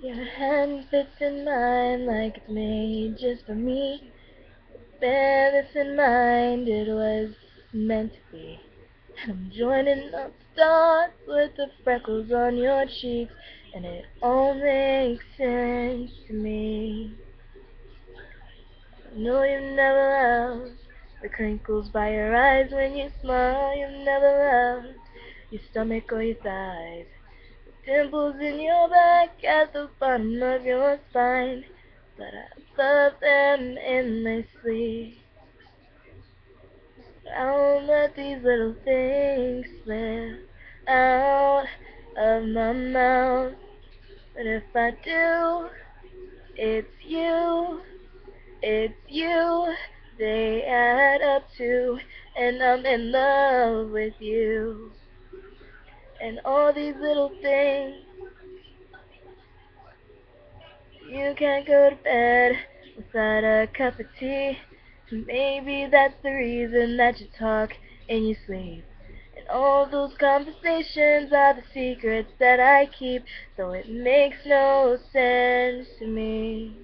Your hand fits in mine like it's made just for me. Bear this in mind, it was meant to be. And I'm joining up the dots with the freckles on your cheeks, and it all makes sense to me. I know you've never loved the crinkles by your eyes when you smile. You've never loved your stomach or your thighs, dimples in your back at the bottom of your spine, but I love them endlessly. I won't let these little things slip out of my mouth, but if I do, it's you, it's you. They add up to, and I'm in love with you. And all these little things. You can't go to bed without a cup of tea. Maybe that's the reason that you talk in your sleep. And all those conversations are the secrets that I keep, though it makes no sense to me.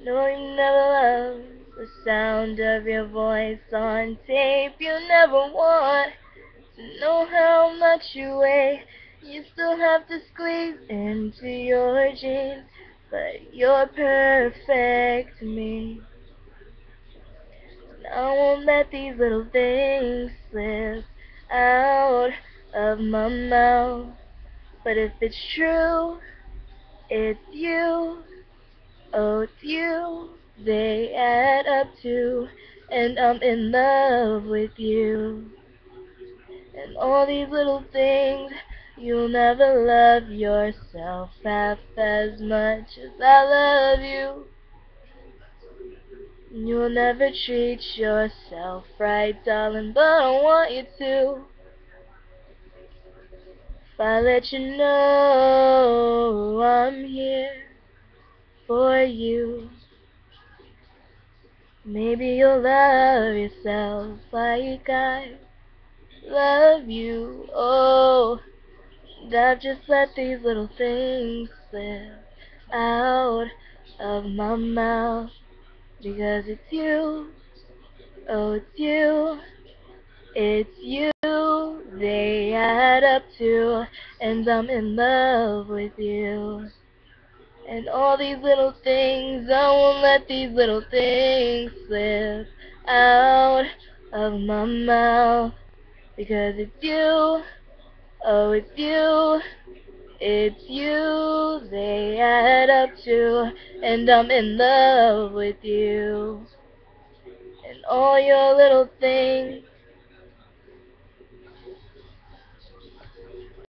No, you never loved the sound of your voice on tape. You never want to know how much you weigh. You still have to squeeze into your jeans, but you're perfect to me. And I won't let these little things slip out of my mouth. But if it's true, it's you. Oh, it's you. They add up to, and I'm in love with you. And all these little things, you'll never love yourself half as much as I love you. You'll never treat yourself right, darling, but I want you to. If I let you know I'm here for you, maybe you'll love yourself like I love you. Oh, and I've just let these little things slip out of my mouth, because it's you, oh it's you, it's you. They add up to, and I'm in love with you. And all these little things, I won't let these little things slip out of my mouth, because it's you, oh it's you. It's you, they add up to, and I'm in love with you. And all your little things,